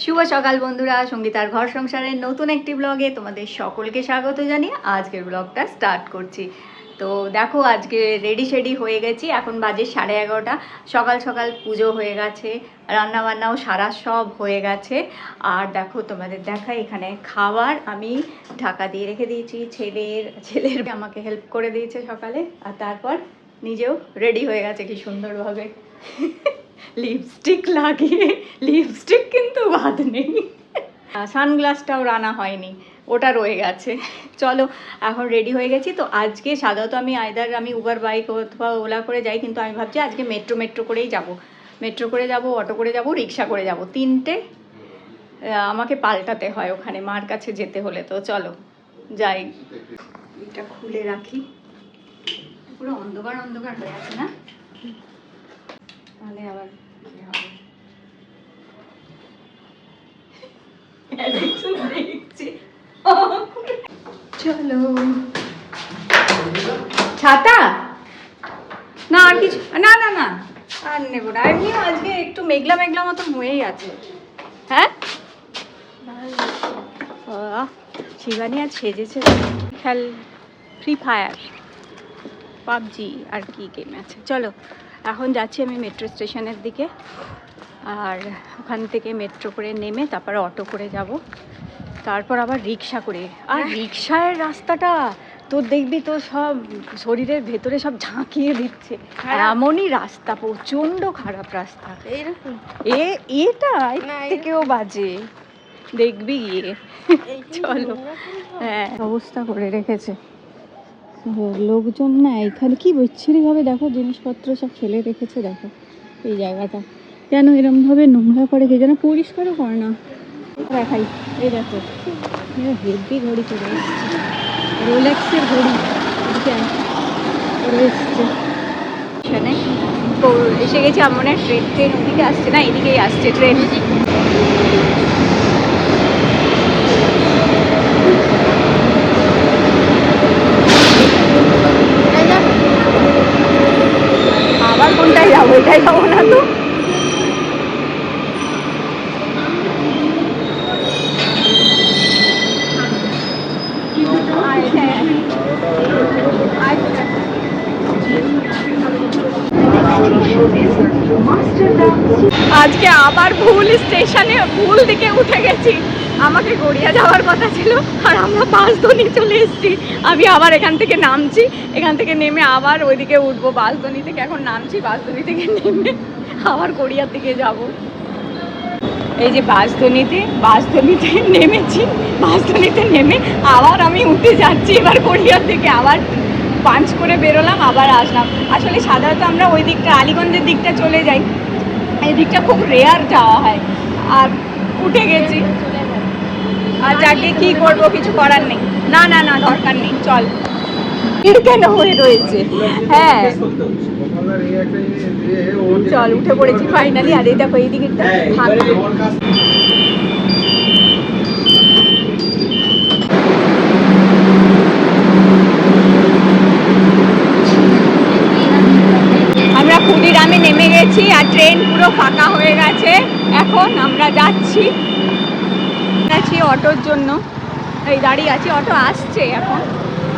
শুভ সকাল বন্ধুরা, সঙ্গীতার ঘর সংসারের নতুন একটি ব্লগে তোমাদের সকলকে স্বাগত জানিয়ে আজকের ব্লগটা স্টার্ট করছি। তো দেখো, আজকে রেডি হয়ে গেছি। এখন বাজে 11:30। সকাল সকাল পুজো হয়ে গেছে, রান্নাবান্নাও সারা সব হয়ে গেছে। আর দেখো, তোমাদের দেখাই এখানে খাবার আমি ঢাকা দিয়ে রেখে দিয়েছি। ছেলের আমাকে হেল্প করে দিয়েছে সকালে, আর তারপর নিজেও রেডি হয়ে গেছে কি সুন্দরভাবে। লিপস্টিক লাগিয়ে, লিপস্টিক কিন্তু বাদ নেই। সানগ্লাসটাও রানা হয়নি, ওটা রয়ে গেছে। চলো, এখন রেডি হয়ে গেছি। তো আজকে সাধারণত আমি উবার বাইক অথবা ওলা করে যাই, কিন্তু আমি ভাবছি আজকে মেট্রো করেই যাব। মেট্রো করে যাব, অটো করে যাব, রিক্সা করে যাব। তিনটে আমাকে পাল্টাতে হয় ওখানে মার কাছে যেতে হলে। তো চলো যাই। এটা খুলে রাখি, পুরো অন্ধকার অন্ধকার হয়ে আছে না, তাহলে আবার চলো। ছাতা না, আর কিছু না না না, আর নেবো না। এমনিও আজকে একটু মেঘলা মেঘলা মতন হয়েই আছে। হ্যাঁ, শিবানী আজ সেজেছে। ফ্রি ফায়ার, পাবজি আর কি গেম আছে। চলো, এখন যাচ্ছি আমি মেট্রো স্টেশনের দিকে। আর ওখান থেকে মেট্রো করে নেমে তারপরে অটো করে যাব, তারপর আবার রিক্সা করে। আর রিক্সার রাস্তাটা তোর দেখবি তো সব শরীরের ভেতরে সব ঝাঁকিয়ে দিচ্ছে, এমনই রাস্তা, প্রচণ্ড খারাপ রাস্তা। এটা থেকেও বাজে, দেখবি গিয়ে। চলো, হ্যাঁ, অবস্থা করে রেখেছে লোকজন না এখানে। কি বিচ্ছিরিভাবে দেখো জিনিসপত্র সব ফেলে রেখেছে। দেখো এই জায়গাটা কেন এরমভাবে নোংরা করে, কে যেন পরিষ্কারও করে না। দেখাই, এই দেখো হেভি ঘড়ি চলে এসছে, রোলেক্সের ঘড়ি চলে এসছে। এখানে এসে গেছি। আমার মনে হয় ট্রেন ওদিকে আসছে না, এদিকেই আসছে ট্রেন। আবার কোনটায় যাবো? এটাই যাবো না তো। আজকে আবার ভুল স্টেশনে, ভুল দিকে উঠে গেছি। আমাকে গড়িয়া যাওয়ার কথা ছিল, আর আমরা বাঁশদ্বনি চলে এসেছি। আমি আবার এখান থেকে নামছি, এখান থেকে নেমে আবার ওইদিকে উঠবো। বাঁশদ্বনি থেকে এখন নামছি, বাঁশদ্বনি থেকে নেমে আবার গড়িয়ার দিকে যাব। এই যে বাঁশদ্বনিতে নেমেছি, বাঁশদ্বনিতে নেমে আবার আমি উঠে যাচ্ছি এবার গড়িয়ার দিকে। আবার পাঞ্চ করে বেরোলাম, আবার আসলাম। আসলে সাধারণত আমরা ওই দিকটা, আলিগঞ্জের দিকটা চলে যাই, এই দিকটা খুব রেয়ার যাওয়া হয়। আর উঠে গেছি, আর যাকে কি করবো, কিছু করার নেই। না না না, দরকার নেই, চল। কেন হয়ে রয়েছে? হ্যাঁ চল, উঠে পড়েছি ফাইনালি। আর এই দেখো এই দিকটা আমরা ক্ষুদিরামে নেমে গেছি, আর ট্রেন পুরো ফাঁকা হয়ে গেছে। এখন আমরা যাচ্ছি অটোর জন্য। এই দাঁড়িয়ে আছি, অটো আসছে এখন,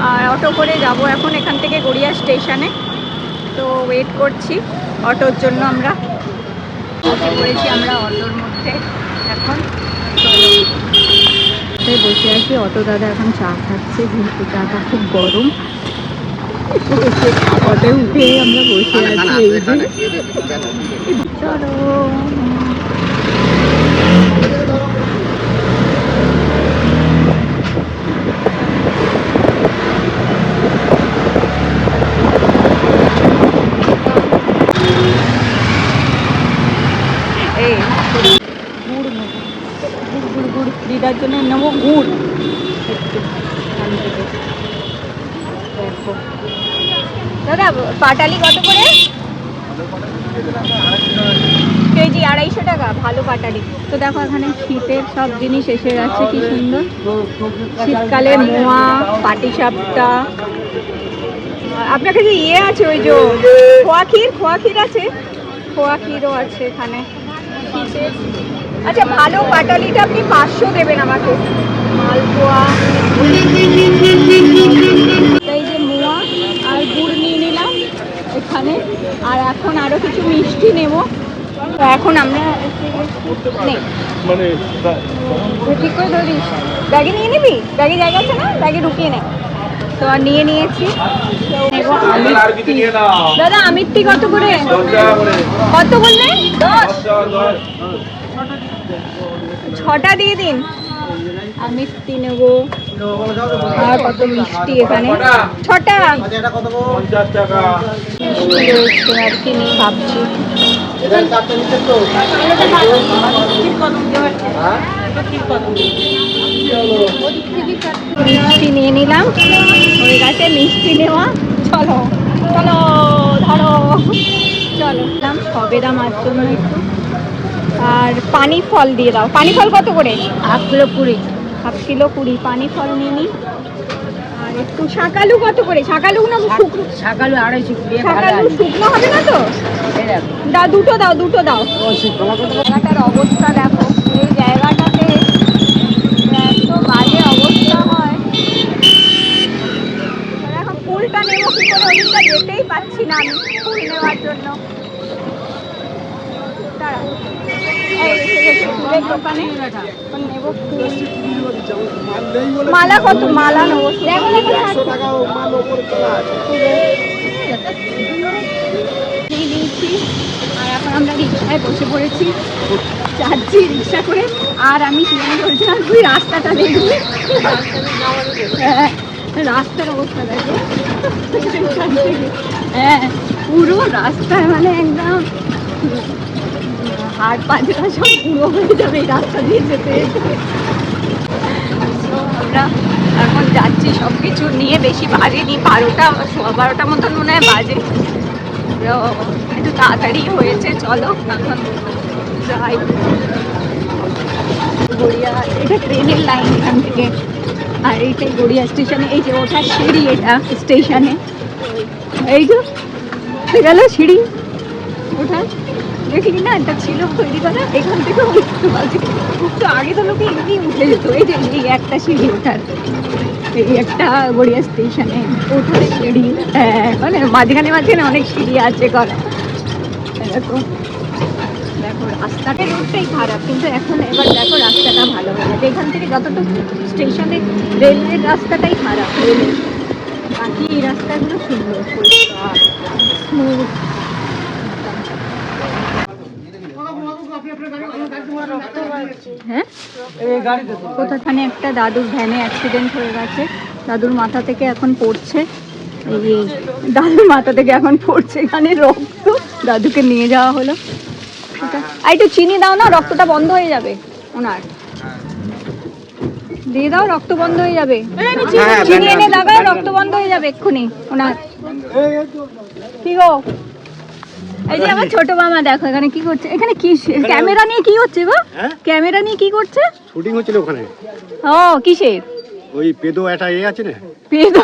আর অটো করে যাব এখন এখান থেকে গড়িয়া স্টেশনে। তো ওয়েট করছি অটোর জন্য। আমরা বসে পড়েছি, আমরা অটোর মধ্যে এখন বসে আছি। অটো দাদা এখন চা খাচ্ছে, যেহেতু চাটা খুব গরম। অটো উঠে আমরা বসে আছি। চলো, এই গুড় দিদার জন্য নেবো গুড় একটু। দেখো দাদা, পাটালি কত করে কেজি? 250 টাকা, ভালো পাটালি। তো দেখো এখানে শীতের সব জিনিস এসে যাচ্ছে, কি সুন্দর। শীতকালে মোয়া, পাটিসাপটা। আপনার কাছে ইয়ে আছে, ওই যে খোয়া ক্ষীর আছে, খোয়া ক্ষীরও আছে এখানে। শীতের আচ্ছা ভালো পাটালিটা আপনি 500 দেবেন আমাকে। মালপোয়া, এই যে মোয়া আর গুড় নিয়ে নিলাম এখানে। আর এখন আরো কিছু মিষ্টি নেব। তো এখন আমরা নেই মানে ঠিক করে ধরিস, ব্যাগে নিয়ে নিবি, ব্যাগে জায়গা আছে না, ব্যাগে ঢুকিয়ে নে। তো আর নিয়ে নিয়েছি। দাদা আমিরটি কত করে? কত বললেন? 6টা দিয়ে দিন। মিষ্টি নেবো আর কত মিষ্টি এখানে 6টা মিষ্টি রয়েছে আর কি নিয়ে ভাবছি। মিষ্টি নিয়ে নিলাম, ওই গাছে মিষ্টি নেওয়া। চলো চলো ধরো চলো। সবেদা মাছ জন্য একটু, আর পানি ফল দিয়ে দাও। পানি ফল কত করে? 1/2 কিলো 20। 1/2 কিলো 20 পানি ফল নিয়ে নিই। আর একটু শাকালু কত করে? শাকালু না শুকনো? শাকালু 250 করে। শাকালু শুকনো হবে না তো? দাও দুটো, দাও দুটো দাও। জায়গাটার অবস্থা দেখো, এই জায়গাটাতে এত বাজে অবস্থা হয়। এখন ফুলটা নেবো কি করে? ওদিকটা যেতেই পাচ্ছি না আমি ফুল নেওয়ার জন্য। মালা কত? মালা নেবো। আর এখন আমরা রিক্সায় বসে পড়েছি, যাচ্ছি রিক্সা করে। আর আমি সেখানে বলছিলাম তুই রাস্তাটা দেখবি, রাস্তার অবস্থা দেখো। হ্যাঁ পুরো রাস্তায় মানে একদম হাড় পাঁচটা সব পুরো হয়ে যাবে এই রাস্তা দিয়ে যেতে। আমরা এখন যাচ্ছি সব কিছু নিয়ে, বেশি বাজেনি, 12টা 12:15 মতন মনে হয় বাজে। একটু তাড়াতাড়ি হয়েছে, চলো এখন যাই। গড়িয়া, এটা ট্রেনের লাইন এখান থেকে। আর এইটাই গড়িয়া স্টেশনে, এই যে ওঠার সিঁড়ি এটা স্টেশনে। এই যে গেল সিঁড়ি ওঠার, দেখলি না এটা ছিল তৈরি করা। এখান থেকে উঠতে পারছি, তো আগে তো লোকে এমনি উঠে যেত। এই যে এই একটা সিঁড়ি ওঠার, এই একটা গড়িয়া স্টেশনে ওঠার সিঁড়ি। হ্যাঁ মানে মাঝখানে মাঝখানে অনেক সিঁড়ি আছে করা। দেখো দেখো রাস্তাটা, রোডটাই খারাপ কিন্তু এখন এবার দেখো রাস্তাটা ভালো হয়ে গেছে। এখান থেকে যতটুকু স্টেশনে রেলের রাস্তাটাই খারাপ, রেলের বাকি এই রাস্তাগুলো সুন্দর পরিষ্কার স্মুথ। হ্যাঁ কোথাখানে একটা দাদুর ভ্যানে অ্যাক্সিডেন্ট হয়ে গেছে, দাদুর মাথা থেকে এখন পড়ছে, এই দাদুর মাথা থেকে এখন পড়ছে এখানে রক্ত। দাদুকে নিয়ে যাওয়া হলো। একটু চিনি দাও না, রক্তটা বন্ধ হয়ে যাবে ওনার, দিয়ে দাও, রক্ত বন্ধ হয়ে যাবে। চিনি এনে লাগাও, রক্ত বন্ধ হয়ে যাবে এক্ষুনি ওনার। কি গো, এই যে আমার ছোট মামা দেখো এখানে কি করছে। এখানে কি ক্যামেরা নিয়ে কি হচ্ছে গো? ক্যামেরা নিয়ে কি করছে? শুটিং হচ্ছিল ওখানে। ও কিসের? ওই পেদো একটা এ আছে না, পেদো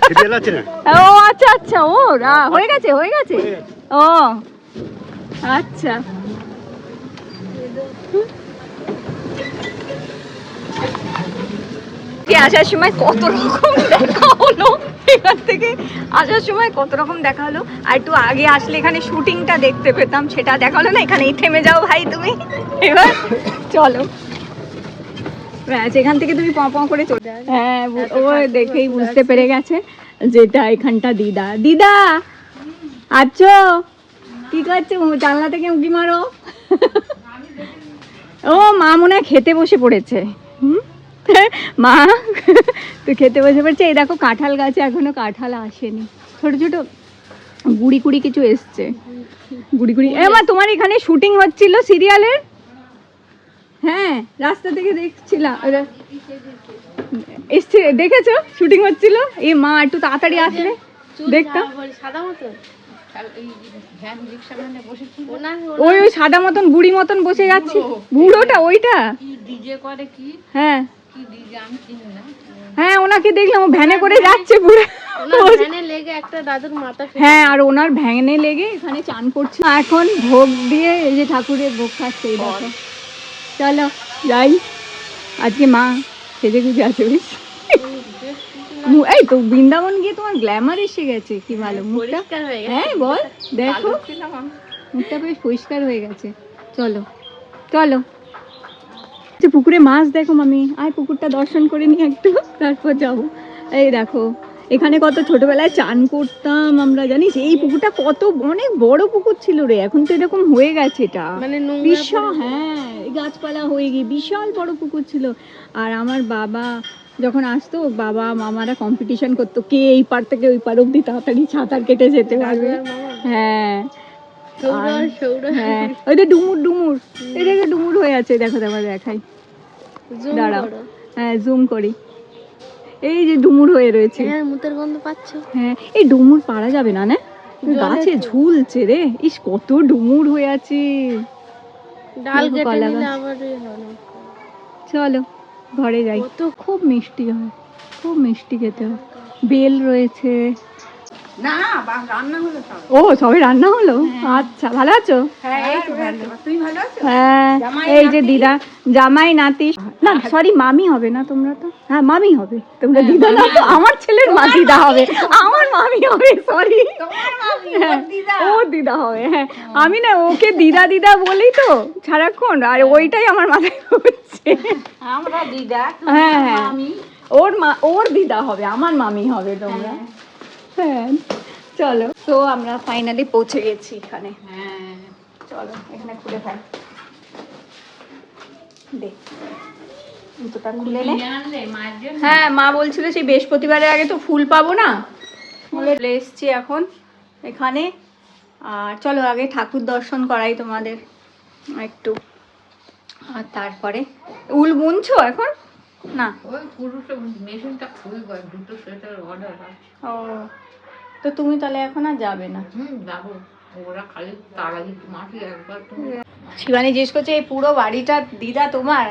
সিরিয়াল আছে না। ও আচ্ছা আচ্ছা, ও হয়ে গেছে হয়ে গেছে। ও আচ্ছা, আসার সময় কত রকম দেখা হলো, এখান থেকে আসার সময় কত রকম দেখা হলো। আর একটু আগে আসলে এখানে শুটিংটা দেখতে পেতাম, সেটা দেখা হলো না। এখানেই থেমে যাও ভাই তুমি, এবার চলো। এখান থেকে তুমি প করে চলে। হ্যাঁ ও দেখেই বুঝতে পেরে গেছে যেটা এখানটা দিদা। দিদা আচ্ছা কি করছো? জানলা থেকে উঁকি মারো। ও মা মনে হয় খেতে বসে পড়েছে। মা তো খেতে বসে পড়ছে। এই দেখো কাঁঠাল গাছে এখনো কাঁঠাল আসেনি, ছোট ছোট গুড়ি কুড়ি কিছু এসছে, গুড়ি গুড়ি। মা তোমার এখানে শুটিং হচ্ছিল সিরিয়ালের? হ্যাঁ রাস্তা থেকে দেখছিলাম, এসছে দেখেছো শুটিং হচ্ছিল। এই মা একটু তাড়াতাড়ি আসলে দেখতাম। ওই ওই সাদা মতন বুড়ি মতন বসে যাচ্ছে, বুড়োটা ওইটা। হ্যাঁ হ্যাঁ ওনাকে দেখলাম, ও ভ্যানে করে যাচ্ছে পুরো। হ্যাঁ আর ওনার ভ্যানে লেগে এখানে চান করছে। এখন ভোগ দিয়ে এই যে ঠাকুরের ভোগ খাচ্ছে, এই দেখো চলো যাই। আজকে মা সেজে গুজে আছে বেশ। এই তো বৃন্দাবন গিয়ে তোমার গ্ল্যামার এসে গেছে, কি ভালো মুখটা। হ্যাঁ বল, দেখো মুখটা বেশ পরিষ্কার হয়ে গেছে। চলো চলো পুকুরে মাছ দেখো মামি, আয় পুকুরটা দর্শন করে নি একটু, তারপর যাবো। এই দেখো এখানে কত ছোটবেলায় চান করতাম আমরা, জানিস এই পুকুরটা কত অনেক বড় পুকুর ছিল রে, এখন তো এরকম হয়ে গেছে এটা মানে বিশাল, হ্যাঁ এই গাছপালা হয়ে গিয়ে বিশাল বড় পুকুর ছিল। আর আমার বাবা যখন আসতো, বাবা মামারা কম্পিটিশন করতো কে এই পার থেকে ওই পার অব্দি তাড়াতাড়ি সাঁতার কেটে যেতে পারবে। হ্যাঁ হ্যাঁ ওই যে ডুমুর ডুমুর, এই দেখে ডুমুর হয়ে আছে, দেখো দেখো দেখাই, দাঁড়াও হ্যাঁ জুম করি, এই যে ডুমুর হয়ে রয়েছে। হ্যাঁ মুতের গন্ধ পাচ্ছ? হ্যাঁ এই ডুমুর পারা যাবে না, না গাছে ঝুলছে রে, ইস কত ডুমুর হয়ে আছে। ডাল দেখো কেটে কলা নিলে গাছ। আবার এ হয় না। চলো ঘরে যাই, খুব মিষ্টি হয়, খুব মিষ্টি খেতে হয়। বেল রয়েছে। না রান্না হলো সব। ও সবে রান্না হলো, আচ্ছা ভালো আছো? তুই ভালো আছো? হ্যাঁ এই যে দিদা জামাই নাতি, না সরি মামি হবে না তোমরা তো, হ্যাঁ মামি হবে তোমরা, দিদা না তো, আমার ছেলের মা দিদা হবে, আমার মামি হবে, সরি ও দিদা হবে। হ্যাঁ আমি না ওকে দিদা দিদা বলি তো সারাক্ষণ, আর ওইটাই আমার মাথায় হচ্ছে। আমরা দিদা, হ্যাঁ হ্যাঁ ওর মা, ওর দিদা হবে, আমার মামি হবে তোমরা। হ্যাঁ চলো, তো আমরা ফাইনালি পৌঁছে গেছি এখানে। হ্যাঁ চলো এখানে খুলে ফেল, দে জুতোটা খুলে নে। আনলে মায়ের জন্য? হ্যাঁ মা বলছিল সেই বৃহস্পতিবারের আগে তো ফুল পাবো না, বলে এসছি এখন এখানে। আর চলো আগে ঠাকুর দর্শন করাই তোমাদের একটু, আর তারপরে উল বুনছো এখন না? ওই পুরুষ মেশিনটা খুলবো, দুটো সোয়েটার অর্ডার আছে। ও তো তুমি তাহলে এখন আর যাবে না? যাবো, ওরা খালি তার আগে মাটি একবার তুমি। শিবানী জিজ্ঞেস করছে এই পুরো বাড়িটা দিদা তোমার?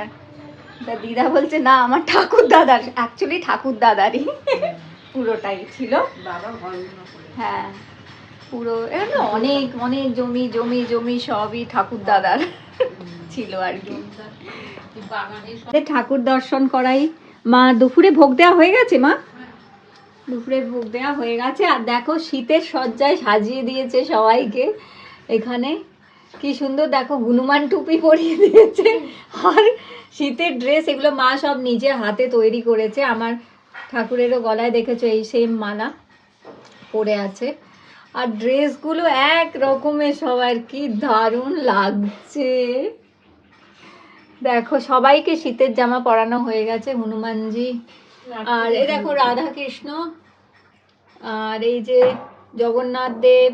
তা দিদা বলছে না আমার ঠাকুর দাদার, অ্যাকচুয়ালি ঠাকুর দাদারই পুরোটাই ছিল। বাবা ঘরগুলো করে। হ্যাঁ পুরো এখানে অনেক অনেক জমি জমি জমি সবই ঠাকুর দাদার ছিল আর কি। বাগানে সব ঠাকুর দর্শন করাই। মা দুপুরে ভোগ দেওয়া হয়ে গেছে? মা দুপুরে ভোগ দেওয়া হয়ে গেছে। আর দেখো শীতের সজ্জায় সাজিয়ে দিয়েছে সবাইকে এখানে, কি সুন্দর দেখো, হনুমান টুপি পরিয়ে দিয়েছে, আর শীতের ড্রেস এগুলো মা সব নিজের হাতে তৈরি করেছে। আমার ঠাকুরেরও গলায় দেখেছো এই সেম মালা পরে আছে, আর ড্রেসগুলো এক রকমের সবার, কি দারুণ লাগছে। দেখো সবাইকে শীতের জামা পরানো হয়ে গেছে, হনুমানজি, আর এই দেখো রাধা কৃষ্ণ, আর এই যে জগন্নাথ দেব,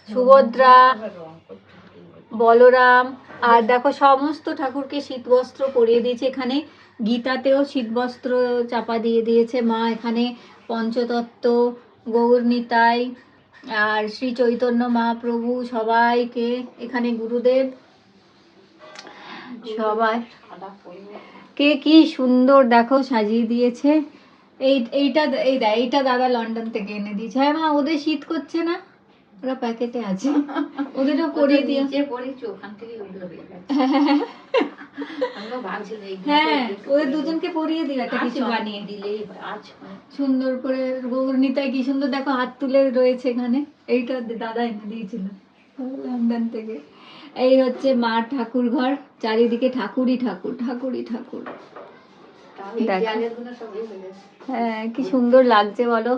সুভদ্রা, বলরাম, আর দেখো সমস্ত ঠাকুরকে শীতবস্ত্র পরিয়ে দিয়েছে। এখানে গীতাতেও শীতবস্ত্র চাপা দিয়ে দিয়েছে মা। এখানে পঞ্চতত্ত্ব, গৌর নিতাই আর শ্রী চৈতন্য মহাপ্রভু সবাইকে, এখানে গুরুদেব, সবাই কে কি সুন্দর দেখো সাজিয়ে দিয়েছে। এইটা দাদা লন্ডন থেকে এনে দিয়েছে। হ্যাঁ মা ওদের শীত করছে না, ওরা প্যাকেটে আছে, ওদেরও পরিয়ে দিয়ে। নিচে পড়েছি, ওখান থেকে উঠলো হয়ে গেছে। আমরা ভাবছিলাম এই হ্যাঁ ওদের দুজনকে পরিয়ে দিও একটা কিছু কিছু বানিয়ে, বানিয়ে দিলেই আজ সুন্দর করে গৌর নিতাই কি সুন্দর দেখো হাত তুলে রয়েছে এখানে। এইটা দাদা এনে দিয়েছিল লন্ডন থেকে। এই হচ্ছে মা ঠাকুর ঘর, চারিদিকে ঠাকুরই ঠাকুর ঠাকুরই ঠাকুর। দেখো হ্যাঁ কি সুন্দর লাগছে বলো,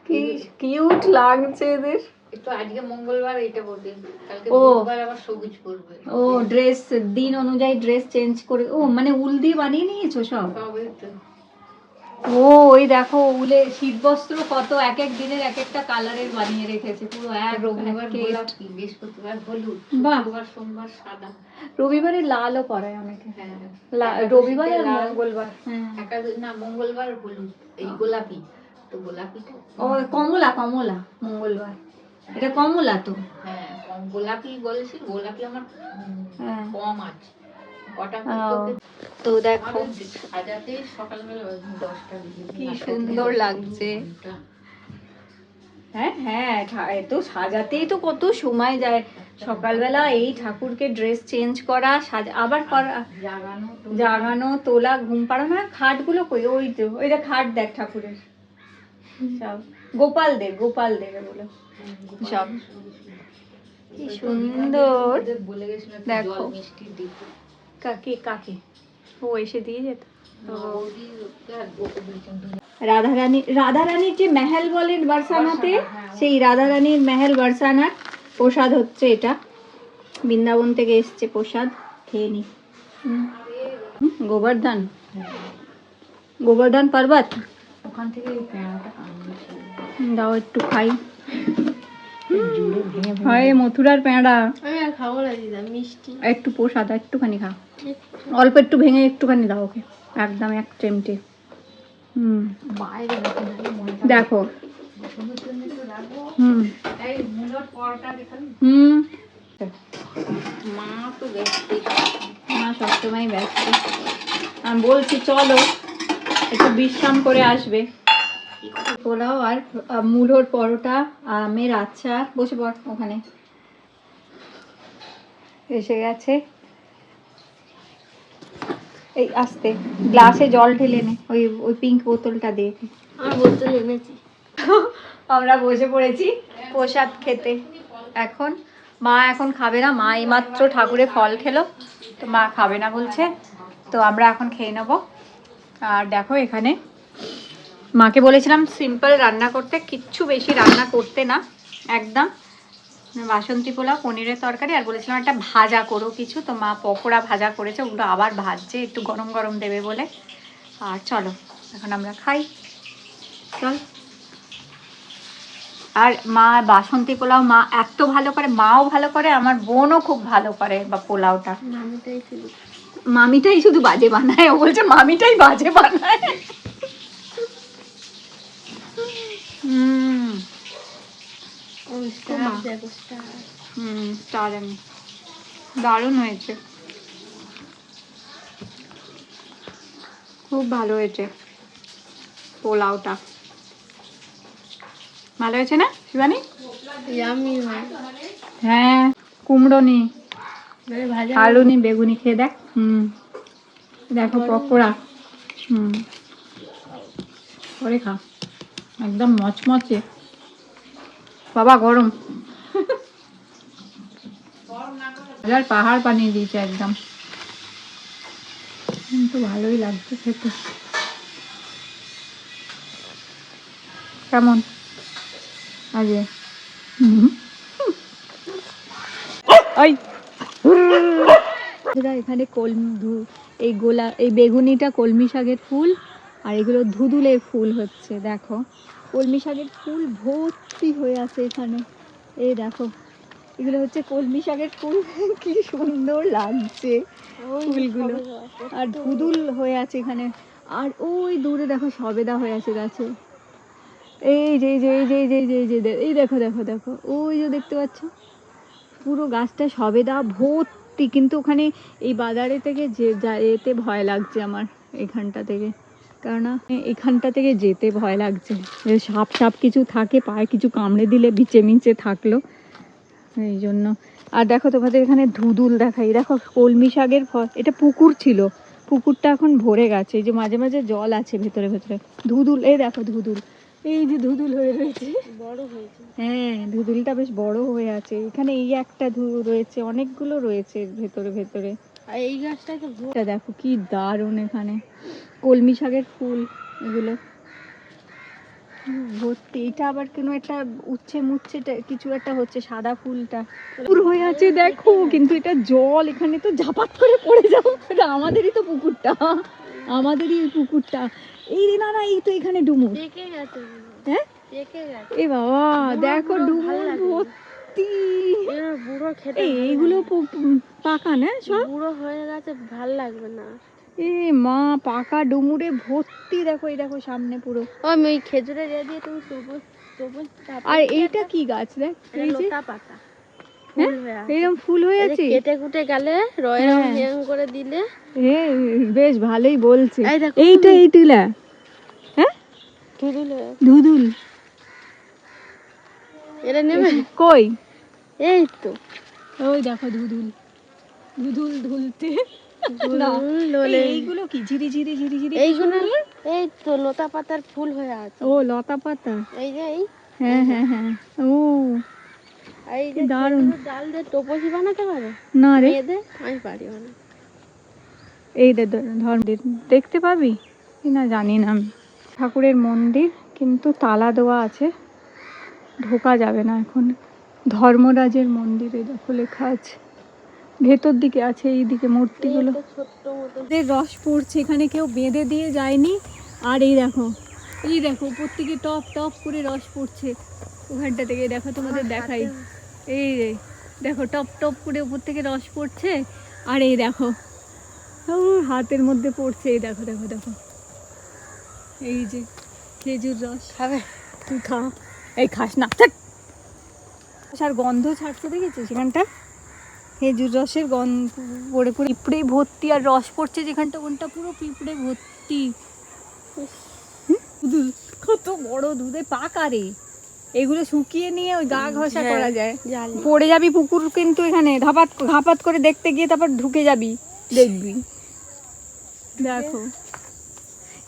কি কিউট লাগছে এদের। একটু আজকে মঙ্গলবার, এটা বলতে কালকে ও। বুধবার আবার সবুজ করবে। ও ড্রেস দিন অনুযায়ী ড্রেস চেঞ্জ করে, ও মানে উল দিয়ে বানিয়ে নিয়েছো সব? সবই তো। ও ওই দেখো উলে শীতবস্ত্র কত এক এক দিনের এক একটা কালারের বানিয়ে রেখেছে, পুরো এক রবিবার এক এক। গোলাপি, বৃহস্পতিবার হলুদ, বাহ। শুক্রবার সোমবার সাদা। রবিবারে লালও পরায় অনেকে, হ্যাঁ রবিবার আর লাল, মঙ্গলবার। হ্যাঁ না মঙ্গলবার হলুদ, এই গোলাপি, তো গোলাপিটা ও কমলা, কমলা মঙ্গলবার, এটা কমলা তো। হ্যাঁ কম গোলাপি বলেছি, গোলাপি আমার হ্যাঁ কম আছে কটা। ও, তো দেখো সাজাতে সকালবেলা 10টা বেজে কি সুন্দর লাগছে। হ্যাঁ হ্যাঁ এত সাজাতেই তো কত সময় যায়, সকালবেলা এই ঠাকুরকে ড্রেস চেঞ্জ করা, সাজা, আবার করা, জাগানো জাগানো, তোলা, ঘুম পাড়ানো। আর খাটগুলো কই? ওই তো, ওই যে খাট দেখ ঠাকুরের সব। গোপাল দেব এগুলো সব। কি সুন্দর। বলে গেছিল দেখো। জল মিষ্টি দিতে। কাকে ও এসে দিয়ে যেত। তো ওদি ওকে বলছেন রাধারানীর যে মেহেল বলেন বারসানাতে, সেই রাধারানীর মেহেল বারসানার প্রসাদ হচ্ছে এটা। বৃন্দাবন থেকে এসছে প্রসাদ, খেয়ে নি। গোবর্ধন পর্বত। ওখান থেকে এই পেয়ারাটা আনছি। দাও একটু খাই। জুড়ে ভেঙে হয় মথুরার পেঁড়া। আমি আর খাবো না দিদা, মিষ্টি একটু প্রসাদ, একটুখানি খা, অল্প একটু ভেঙে একটুখানি দাও ওকে, একদম এক চিমটে। বাইরে রেখে দিলে মনটা দেখো। সমুদ্রের জন্য তো রাখবো। এই মূলর পরোটা দেখালি? মা তো ব্যস্ত। মা সবসময় ব্যস্ত। আমি বলছি চলো একটু বিশ্রাম করে আসবে। পোলাও আর মূলোর পরোটা, আমের আচার। বসে পড় ওখানে। এসে গেছে। এই আস্তে গ্লাসে জল ঢেলে নে, ওই পিঙ্ক বোতলটা দিয়ে। আমার বোতল এনেছি। আমরা বসে পড়েছি প্রসাদ খেতে। মা এখন খাবে না, মা এইমাত্র ঠাকুরে ফল খেলো, তো মা খাবে না বলছে। তো আমরা এখন খেয়ে নেবো। আর দেখো এখানে মাকে বলেছিলাম সিম্পল রান্না করতে, কিচ্ছু বেশি রান্না করতে না, একদম বাসন্তী পোলাও, পনিরের তরকারি, আর বলেছিলাম একটা ভাজা করো কিছু। তো মা পকোড়া ভাজা করেছে, ওগুলো আবার ভাজছে, একটু গরম গরম দেবে বলে। আর চলো এখন আমরা খাই, চল। আর মা বাসন্তী পোলাও মা এত ভালো করে, মাও ভালো করে, আমার বোনও খুব ভালো করে বা পোলাওটা। মামিটাই শুধু বাজে বানায়, ও বলছে মামিটাই বাজে বানায়। দারুণ হয়েছে, খুব ভালো হয়েছে পোলাওটা। ভালো হয়েছে না শিবানী? হ্যাঁ, কুমড়ো নি, আলু নি, বেগুনি খেয়ে দেখ। দেখো পকোড়া। করে খা, একদম মচমচে। বাবা গরম, পাহাড় বানিয়ে দিয়েছে একদম, কিন্তু ভালোই লাগছে খেতে। কেমন আজকে? এখানে এই বেগুনিটা কলমি শাকের ফুল, আর এগুলো ধুদুলের ফুল হচ্ছে। দেখো কলমি শাকের ফুল ভর্তি হয়ে আছে এখানে, এই দেখো এগুলো হচ্ছে কলমি শাকের ফুল। কি সুন্দর লাগছে ফুলগুলো, আর ধুদুল হয়ে আছে এখানে। আর ওই দূরে দেখো সবেদা হয়ে আছে গাছে। এই যে এই দেখো দেখো দেখো, ওই যে দেখতে পাচ্ছ পুরো গাছটা সবেদা ভর্তি। কিন্তু ওখানে এই বাজারে থেকে যেতে ভয় লাগছে আমার, এখানটা থেকে, কেননা এখানটা থেকে যেতে ভয় লাগছে। সাপ কিছু থাকে, পায়ে কিছু কামড়ে দিলে বিচে মিচে থাকলো, এই জন্য। আর দেখো তোমাদের এখানে ধুদুল দেখাই, দেখো কলমি শাকের ফল। এটা পুকুর ছিল, পুকুরটা এখন ভরে গেছে, এই যে মাঝে মাঝে জল আছে ভেতরে ভেতরে। ধুদুল, এই দেখো ধুদুল, এই যে ধুদুল হয়ে রয়েছে, বড় হয়েছে। হ্যাঁ ধুদুলটা বেশ বড় হয়ে আছে এখানে। এই একটা রয়েছে, অনেকগুলো রয়েছে ভেতরে ভেতরে। আর এই গাছটাই তো এটা দেখো কি দারুণ, এখানে কলমি শাকের ফুল এগুলো ভর্তি। এটা আবার কোনো একটা উচ্ছে মুচ্ছে কিছু একটা হচ্ছে, সাদা ফুলটা পুর হয়ে আছে দেখো। কিন্তু এটা জল, এখানে তো ঝাপাত করে পড়ে যাবো। এটা আমাদেরই তো পুকুরটা, আমাদেরই এই পুকুরটা। এই রে, না না, এই তো এখানে ডুমুর। পেকে গেছে। হ্যাঁ পেকে গেছে। এ বাবা দেখো বুড়ো ডুমুর ভালো লাগে। ভর্তি। এবার বুড়ো খেতে এইগুলো পাকা না সব? বুড়ো হয়ে গেছে, ভাল লাগবে না। এ মা, পাকা ডুমুরে ভর্তি। দেখো এই দেখো সামনে পুরো। আমি ওই খেজুরের দিয়ে তুমি সবুজ সবুজ। আর এইটা কি গাছ দেখ, এই যে লতা পাতা হ্যাঁ, এরকম ফুল হয়ে আছে। কেটে কুটে গেলে রয়্যাল করে দিলে বেশ ভালোই বলছে। এই দেখো, এইটা হ্যাঁ ধুদুল। এটা নেবে কই? এই তো ওই দেখো ধুধুল ধুধুল ধুলতে না, দোলে। এইগুলো কি ঝিরি ঝিরি ঝিরি ঝিরি এইগুলো এই তো লতা পাতার ফুল হয়ে আছে। ও লতা পাতা, এই যে এই হ্যাঁ হ্যাঁ হ্যাঁ, ও এই যে দারুণ। খেজুরের ডাল দিয়ে টোপসি বানাতে পারে না রে, মেয়েদের, আমি পারি বানাতে। এই ধর দেখতে পাবি কি না জানি না আমি। ঠাকুরের মন্দির কিন্তু তালা দেওয়া আছে, ঢোকা যাবে না এখন। ধর্মরাজের মন্দিরে দেখো লেখা আছে, ভেতর দিকে আছে এই দিকে মূর্তিগুলো। একটা ছোট্ট মতো এদের রস পড়ছে, এখানে কেউ বেঁধে দিয়ে যায়নি। আর এই দেখো উপর থেকে টপ টপ করে রস পড়ছে ওখানটা থেকে, দেখো তোমাদের দেখাই, এই রে দেখো টপ টপ করে উপর থেকে রস পড়ছে। আর এই দেখো ও হাতের মধ্যে পড়ছে, এই দেখো দেখো দেখো, এই যে খেজুর রস। খাবে? তুই খা, এই খাস না, থাক। আর গন্ধ ছাড়ছে দেখেছিস সেখানটা, খেজুর রসের গন্ধ পড়ে পড়ে পিঁপড়ে ভর্তি, আর রস পড়ছে যেখানটা ওখানটা পুরো পিঁপড়ে ভর্তি। দুধ কত বড়, দুধে পাকা রে, এগুলো শুকিয়ে নিয়ে ওই গা ঘষা করা যায়। জালি পড়ে যাবি পুকুর কিন্তু এখানে, ঘাপাত করে দেখতে গিয়ে তারপর ঢুকে যাবি, দেখবি। দেখো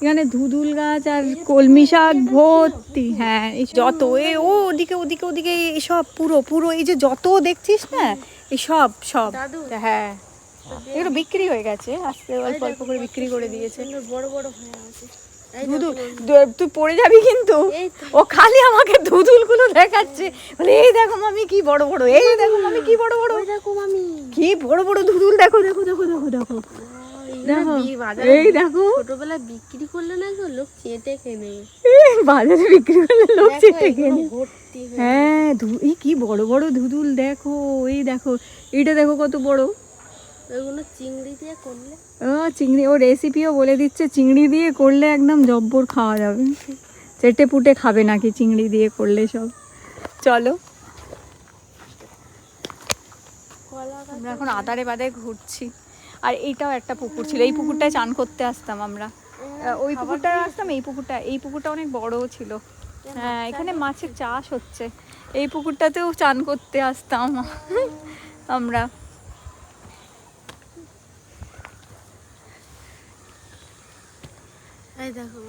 এখানে ধুধুল গাছ আর কলমি শাক ভর্তি। হ্যাঁ এই যত ও ওদিকে ওদিকে ওদিকে এসব পুরো পুরো এই যে যত দেখছিস না, এই সব সব। দাদু হ্যাঁ এগুলো বিক্রি হয়ে গেছে, আস্তে অল্প অল্প করে বিক্রি করে দিয়েছে। বড় বড় হয়ে আছে। এই ধুধুল, দেখো, তুই পড়ে যাবি কিন্তু। এই তো। ও খালি আমাকে ধুধুল গুলো দেখাচ্ছে, বলে এই দেখো মামি কি বড় বড়, এই দেখো মামি কি বড় বড়, ওই দেখো মামি, কি বড় বড় ধুধুল, দেখো দেখো দেখো দেখো দেখো দেখো, এই দেখো ছোটবেলায় বিক্রি করলে না গো, লোক চেটে খেয়ে নেবে। বাজারে বিক্রি করলে লোক দেখো, চেটে এগুলো কেনে। ভর্তি হয়ে। হ্যাঁ এই কি বড় বড় ধুধুল দেখো, এই দেখো এটা দেখো কত বড়। ওইগুলো চিংড়ি দিয়ে করলে চিংড়ি, ও রেসিপিও বলে দিচ্ছে, চিংড়ি দিয়ে করলে একদম জব্বর খাওয়া যাবে, চেটে পুটে খাবে নাকি চিংড়ি দিয়ে করলে সব। চলো কলা গাছ আমরা এখন আদারে বাদে ঘুরছি। আর এইটাও একটা পুকুর ছিল, এই পুকুরটায় চান করতে আসতাম আমরা। ওই পুকুরটা আসতাম, এই পুকুরটা অনেক বড় ছিল। হ্যাঁ এখানে মাছের চাষ হচ্ছে, এই পুকুরটাতেও চান করতে আসতাম আমরা। এই দেখো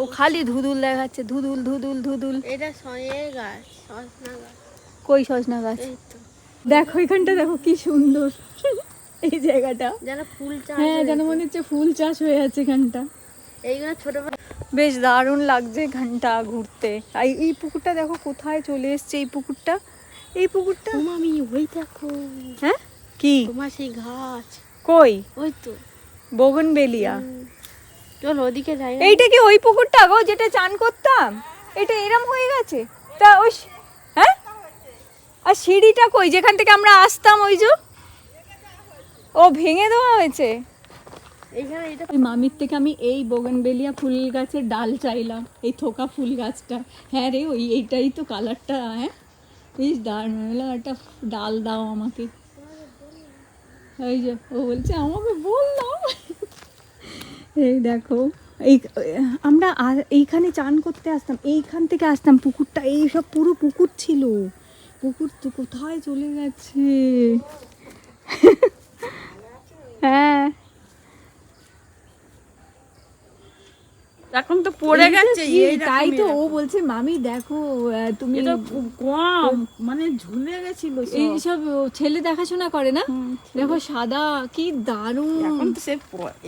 ও খালি ধুধুল দেখাচ্ছে, ধুধুল ধুধুল ধুধুল। এটা সয়ে গাছ, সজনা গাছ। কই সজনা গাছ? এই তো দেখো এখানটা দেখো কি সুন্দর এই জায়গাটা, যেন ফুল চাষ হ্যাঁ যেন হয়েছে। মনে হচ্ছে ফুল চাষ হয়ে আছে এখানটা। এইগুলো ছোটবেলা বেশ দারুণ লাগছে ঘন্টা ঘুরতে। আর এই পুকুরটা দেখো কোথায় চলে এসছে, এই পুকুরটা ও মামি, ওই দেখো হ্যাঁ কি তোমার সেই গাছ, কই? ওই তো। বোগনবেলিয়া। চলো ওদিকে যাই না? এইটা কি ওই পুকুরটা গো যেটা চান করতাম? এটা এরম হয়ে গেছে তা ওই হ্যাঁ, আর সিঁড়িটা কই যেখান থেকে আমরা আসতাম, ওই যে ও ভেঙে দেওয়া হয়েছে। এইখানে এটা ওই মামির থেকে আমি এই বোগনবেলিয়া ফুল গাছের ডাল চাইলাম, এই থোকা ফুল গাছটা। হ্যাঁ রে এইটাই তো কালারটা, হ্যাঁ বেশ দারুণ, একটা ডাল দাও আমাকে। এই যে ও বলছে আমাকে বললাম। এই দেখো আমরা এইখানে চান করতে আসতাম, এইখান থেকে আসতাম, পুকুরটা এই সব পুরো পুকুর ছিল, পুকুর তো কোথায় চলে গেছে। হ্যাঁ এখন তো পড়ে গেছে, তাই তো ও বলছে মামি দেখো তুমি এটা খুব কম, মানে ঝুলে গেছিল সব। এইসব ছেলে দেখাশোনা করে না, দেখো সাদা কি দারুণ। এখন তো সে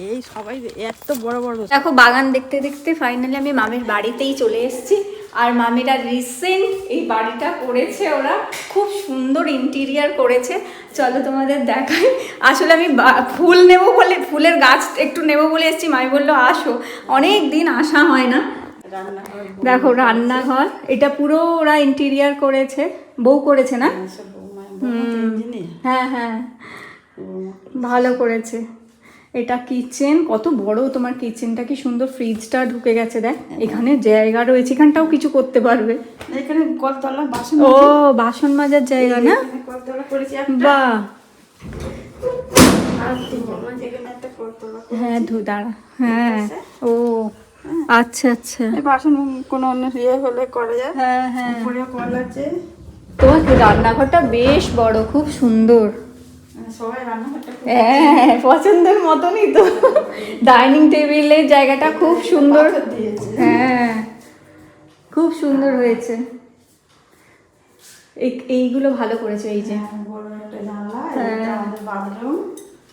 এই সবাই এত বড় বড়। দেখো বাগান দেখতে দেখতে ফাইনালি আমি মামির বাড়িতেই চলে এসেছি। আর মামিরা রিসেন্ট এই বাড়িটা করেছে, ওরা খুব সুন্দর ইন্টেরিয়ার করেছে। চলো তোমাদের দেখাই। আসলে আমি ফুল নেব বলে, ফুলের গাছ একটু নেব বলে এসেছি, মামি বললো আসো, অনেক দিন আসা হয় না। দেখো রান্নাঘর, এটা পুরো ওরা ইন্টেরিয়ার করেছে, বউ করেছে না? হ্যাঁ হ্যাঁ ভালো করেছে। এটা কিচেন, কত বড় তোমার কিচেনটা, কি সুন্দর, ফ্রিজটা ঢুকে গেছে দেখ, এখানে জায়গা রয়েছে, এখানটাও কিছু করতে পারবে। এখানে কলতলা বাসন, ও বাসন মাজার জায়গা না, কলতলা করেছি বাহ। আর এখানে একটা কলতলা। হ্যাঁ দাঁড়া, হ্যাঁ ও আচ্ছা আচ্ছা, এই বাসন কোনো অন্য ইয়ে হলে করা যায়। হ্যাঁ হ্যাঁ উপরে কল আছে, তোমার রান্নাঘরটা বেশ বড়, খুব সুন্দর। সবাই রান্নাঘরটা হ্যাঁ, পছন্দের মতনই তো। ডাইনিং টেবিলের জায়গাটা খুব সুন্দর। দিয়েছে। হ্যাঁ, খুব সুন্দর হয়েছে। এইগুলো ভালো করেছে, এই যে। বড় একটা জানলা, হ্যাঁ। এটা আমাদের বাথরুম,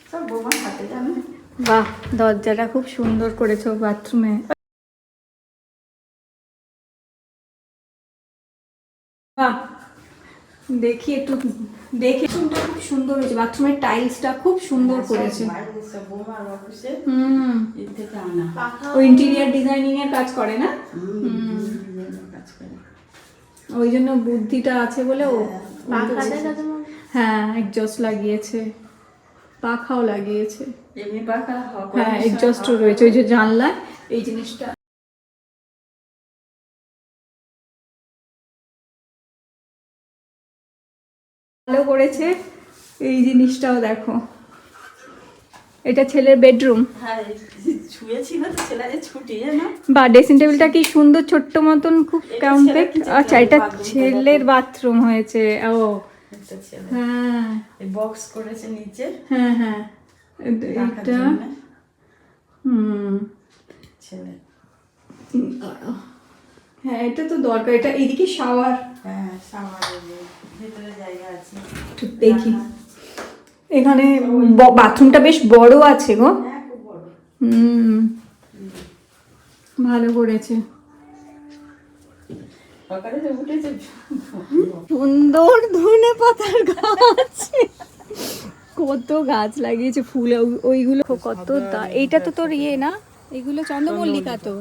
সব বোমার হাতে জানে। বাহ, দরজাটা খুব সুন্দর করেছো বাথরুমে। বাহ, দেখি একটু দেখে, বাথরুমটা খুব সুন্দর হয়েছে। বাথরুমের টাইলসটা খুব সুন্দর করেছে। বাইরে সব বোমার অফিসে হুম, এর থেকে আনা। ও ইন্টেরিয়ার ডিজাইনিং এর কাজ করে না? কাজ করে। ওই জন্য বুদ্ধিটা আছে বলে ও। পাখা দেখা তোমার? হ্যাঁ, এক্সজস্ট লাগিয়েছে, পাখাও লাগিয়েছে। এমনি পাখা হ্যাঁ, এক্সজস্টও রয়েছে ওই যে জানলা, এই জিনিসটা। ভালো করেছে। এই জিনিসটাও দেখো, এটা ছেলের বেডরুম। হ্যাঁ, শুয়েছিল তো ছেলে ছুটি জানো। বা ড্রেসিং টেবিলটা কি সুন্দর, ছোট্ট মতন, খুব কম্প্যাক্ট। আচ্ছা, এটা ছেলের বাথরুম হয়েছে। ও একটা ছেলে হ্যাঁ এই বক্স করেছে নিচে হ্যাঁ হ্যাঁ, রাখার এটা জন্য। ছেলে হ্যাঁ, এটা তো দরকার। এটা এইদিকে শাওয়ার, হ্যাঁ, সামারের ভিতরে জায়গা আছে। দেখি এখানে বাথরুমটা বেশ বড় আছে গো। হ্যাঁ, খুব বড়। ভালো করেছে। সকালে যে উঠেছে সুন্দর ধনে পাতার গাছ, কত গাছ লাগিয়েছে ফুল, ওইগুলো কত এইটা তো তোর ইয়ে না, এগুলো চন্দ্রমল্লিকা তো।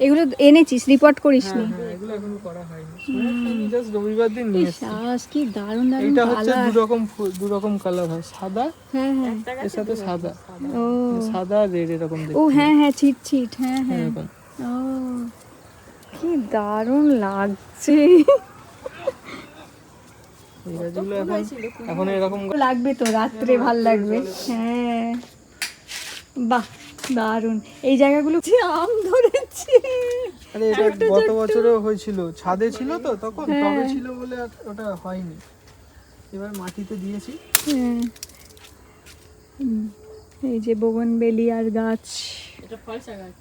এগুলো এনেছিস, রিপোর্ট করিসনি? এগুলো এখনো করা হয়নি, জাস্ট রবিবার দিন নিয়ে এসেছি। শ্বাস, কি দারুণ দারুণ এটা হচ্ছে কালার। দু রকম কালার হয়, সাদা হ্যাঁ হ্যাঁ, এর সাথে সাদা, ও সাদা রেড এরকম ও দেখতে হ্যাঁ হ্যাঁ, ছিট ছিট, হ্যাঁ হ্যাঁ। এরকম। ও কি দারুণ লাগছে। এই গাছগুলো এখন এরকম লাগবে তো, রাত্রে ভাল লাগবে। হ্যাঁ, বাহ দারুণ। এই জায়গাগুলো যে আম ধরেছে। আরে এটা গত বছরও হয়েছিল, ছাদে ছিল তো তখন, টবে ছিল বলে আর ওটা হয়নি, এবার মাটিতে দিয়েছি। হ্যাঁ, এই যে বোগনভেলিয়ার গাছ। এটা ফলসা গাছ।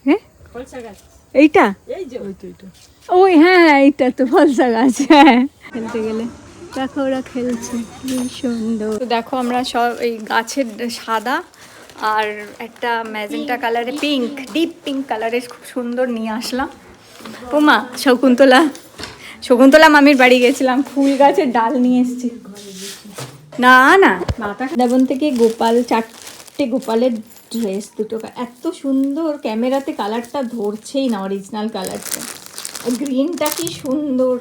হ্যাঁ, ফলসা গাছ এইটা, এই যে ওই তো এটা ওই হ্যাঁ হ্যাঁ, এইটা তো ফলসা গাছ। হ্যাঁ, খেলতে গেলে দেখো ওরা খেলছে, কি সুন্দর। তো দেখো আমরা সব এই গাছের সাদা আর একটা ম্যাজেন্টা কালারে, পিঙ্ক, ডিপ পিঙ্ক কালারের খুব সুন্দর নিয়ে আসলাম। ও মা, শকুন্তলা মামির বাড়ি গেছিলাম, ফুল গাছের ডাল নিয়ে এসেছি। না না, বৃন্দাবন থেকে গোপাল, 4টে গোপালের ড্রেস, দুটো এত সুন্দর, ক্যামেরাতে কালারটা ধরছেই না, অরিজিনাল কালারটা। গ্রিনটা কি সুন্দর,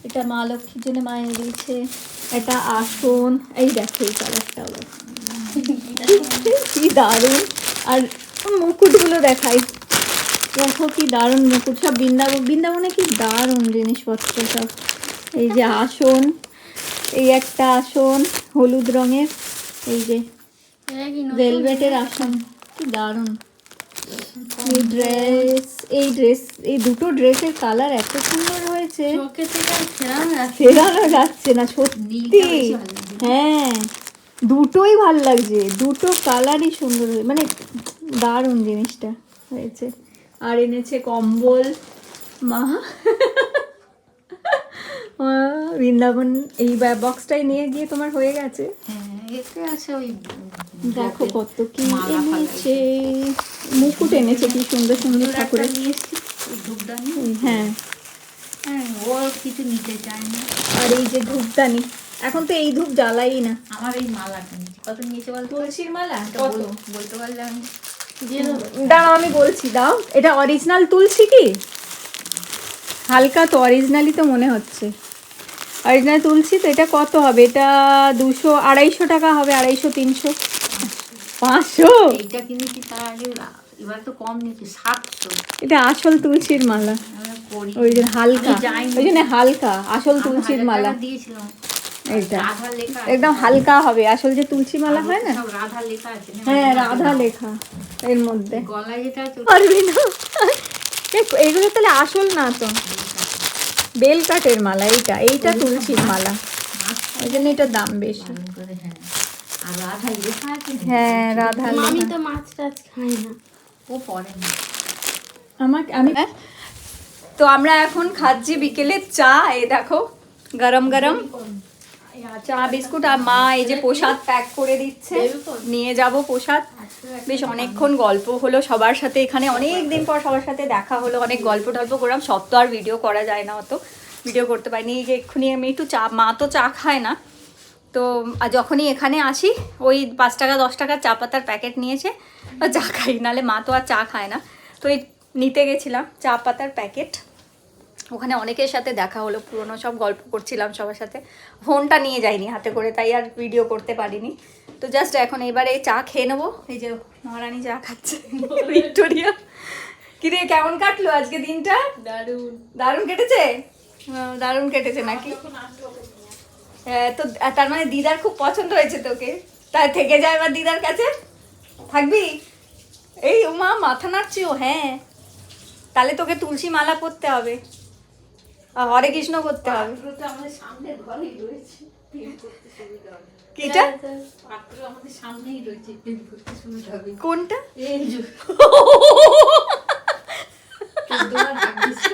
এটা মা লক্ষ্মীর জন্য মায়ের দিয়েছে। এটা আসন, এই দেখো এই কালারটাও কি দারুণ। আর মুকুটগুলো দেখাই, দেখো কি দারুণ মুকুট, সব বৃন্দাবনে কি দারুণ জিনিসপত্র সব। এই যে আসন, এই একটা আসন হলুদ রঙের, এই যে ভেলভেটের আসন, কি দারুণ। এই ড্রেস, এই দুটো ড্রেসের কালার এত সুন্দর হয়েছে, চোখে থেকে আর ফেরানো যাচ্ছে ফেরানো যাচ্ছে না সত্যি। হ্যাঁ, দুটোই ভাল লাগছে, দুটো কালারই সুন্দর, মানে দারুণ জিনিসটা হয়েছে। আর এনেছে কম্বল মা। বৃন্দাবন এই বক্সটাই নিয়ে গিয়ে তোমার হয়ে গেছে। হ্যাঁ, এতে আছে ওই দেখো কত কি এনেছে, মুকুট এনেছে কি সুন্দর সুন্দর ঠাকুরের। নিয়ে এসছি ধূপদানি। হ্যাঁ, হ্যাঁ, ও কিছু নিতে চায় না। আর এই যে ধূপদানি, এখন তো এই ধূপ জ্বালাই না। আমার এই মালাটা নিয়েছে, কত নিয়েছে বলতো? তুলসীর মালা এটা বলতে পারলে আমি দাঁড়াও আমি বলছি, দাও। এটা অরিজিনাল তুলসী কি? হালকা তো অরিজিনালই তো মনে হচ্ছে, অরিজিনাল তুলসী তো। এটা কত হবে? এটা 200, 250 টাকা হবে, 250, 300, 500। এইটা কিনেছি তার আগে, এবার তো কম নিয়েছে 700। এটা আসল তুলসীর মালা, আমরা করি ওই যে হালকা, আমি যাইনি। ওই জন্য হালকা, আসল তুলসীর 1000 মালা টাকা দিয়েছিলাম। এইটা রাধা লেখা আছে। একদম হালকা হবে, আসল যে তুলসী মালা হয় না। সব রাধা লেখা আছে না? হ্যাঁ, রাধা লেখা এর মধ্যে। গলায় যেটা আছে পারবি না, এগুলো তাহলে আসল না তো। বেল কাঠের মালা, এইটা তুলসীর মালা, ওই জন্য এটার দাম বেশি। পালন করে, হ্যাঁ। আর রাধা লেখা আছে না? হ্যাঁ, রাধা মামি লেখা। তো মাছ টাছ খায় না। ও পড়ে না। আমি তো আমরা এখন খাচ্ছি বিকেলে চা, এই দেখো গরম গরম চা বিস্কুট, আর মা এই যে প্রসাদ প্যাক করে দিচ্ছে, নিয়ে যাব প্রসাদ। বেশ অনেকক্ষণ গল্প হলো সবার সাথে, এখানে অনেক দিন পর সবার সাথে দেখা হলো, অনেক গল্প টল্প করলাম। সব তো আর ভিডিও করা যায় না, অত ভিডিও করতে পারিনি। এই যে এক্ষুনি আমি একটু চা, মা তো চা খায় না, তো যখনই এখানে আসি ওই 5 টাকা 10 টাকার চা পাতার প্যাকেট নিয়েছে, চা খাই, নাহলে মা তো আর চা খায় না। তো এই নিতে গেছিলাম চা পাতার প্যাকেট, ওখানে অনেকের সাথে দেখা হলো, পুরনো সব গল্প করছিলাম সবার সাথে। ফোনটা নিয়ে যাইনি হাতে করে, তাই আর ভিডিও করতে পারিনি। তো জাস্ট এখন এবারে চা খেয়ে নেবো। এই যে মহারানী চা খাচ্ছে, ভিক্টোরিয়া। কিরে কেমন কাটলো আজকে দিনটা? দারুণ কেটেছে? দারুণ কেটেছে নাকি? হ্যাঁ, তো তার মানে দিদার খুব পছন্দ হয়েছে তোকে, তাই থেকে যায় এবার দিদার কাছে থাকবি? এই উমা মাথা নাড়ছি ও। হ্যাঁ, তাহলে তোকে তুলসী মালা পরতে হবে, আর হরে কৃষ্ণ করতে হবে। আমাদের সামনের ঘরেই রয়েছে, প্রেম করতে সুবিধা হবে। কিটা? পাত্র আমাদের সামনেই রয়েছে, প্রেম করতে সুবিধা হবে। কোনটা? এই যে 14 বার ডাক দিছে,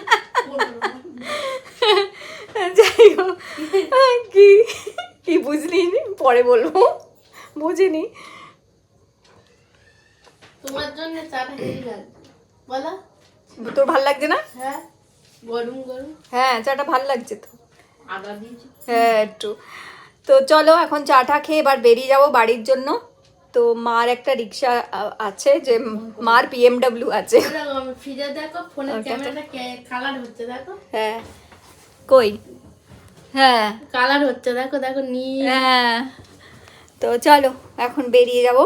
15 বার। যাই হোক, কি কি বুঝলি? পরে বলবো, বুঝিনি। তোমার জন্য চাটা খেয়ে গেল বলো। তোর ভাল লাগছে না? হ্যাঁ, গরম গরম। হ্যাঁ, চাটা ভাল লাগছে তো। আদা দিয়েছি। হ্যাঁ একটু। তো চলো এখন চাটা খেয়ে এবার বেরিয়ে যাবো বাড়ির জন্য। তো মার একটা রিক্সা আছে, যে মার BMW আছে। ফিরে দেখো ফোনের ওটা তো- ক্যামেরাটা কালার হচ্ছে দেখো। হ্যাঁ, কই? হ্যাঁ কালার হচ্ছে দেখো, দেখো নীল। হ্যাঁ। তো চলো এখন বেরিয়ে যাব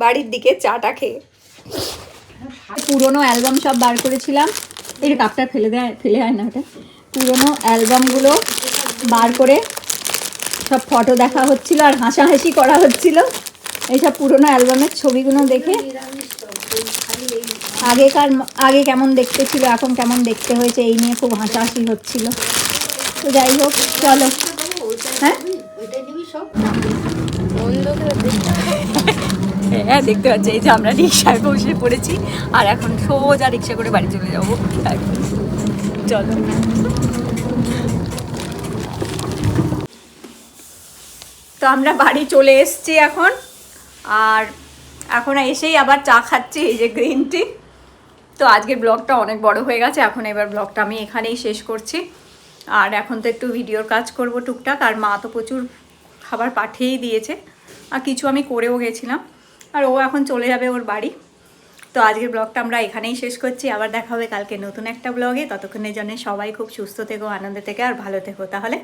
বাড়ির দিকে চাটা খেয়ে। পুরোনো অ্যালবাম সব বার করেছিলাম, এই কাপটা ফেলে হয় না, ওটা পুরোনো অ্যালবামগুলো বার করে সব ফটো দেখা হচ্ছিল আর হাসাহাসি করা হচ্ছিল। এইসব পুরোনো অ্যালবামের ছবিগুলো দেখে আগে কেমন দেখতে ছিল, এখন কেমন দেখতে হয়েছে, এই নিয়ে খুব হাসাহাসি হচ্ছিল। তো যাই হোক চলো। হ্যাঁ ওইটাই দিবি সব। হ্যাঁ দেখতে পাচ্ছি, এই যে আমরা রিক্সায় বসে পড়েছি আর এখন সোজা রিক্সা করে বাড়ি চলে যাবো। চলো। তো আমরা বাড়ি চলে এসেছি এখন, আর এখন এসেই আবার চা খাচ্ছি, এই যে গ্রিন টি। তো আজকের ব্লগটা অনেক বড় হয়ে গেছে, এখন এবার ব্লগটা আমি এখানেই শেষ করছি। আর এখন তো একটু ভিডিওর কাজ করব টুকটাক, আর মা তো প্রচুর খাবার পাঠিয়েই দিয়েছে, আর কিছু আমি করেও গেছিলাম, আর ও এখন চলে যাবে ওর বাড়ি। তো আজকের ব্লগটা আমরা এখানেই শেষ করছি, আবার দেখা হবে কালকে নতুন একটা ব্লগে। ততক্ষণের জন্য সবাই খুব সুস্থ থেকো, আনন্দে থেকো আর ভালো থেকো তাহলে।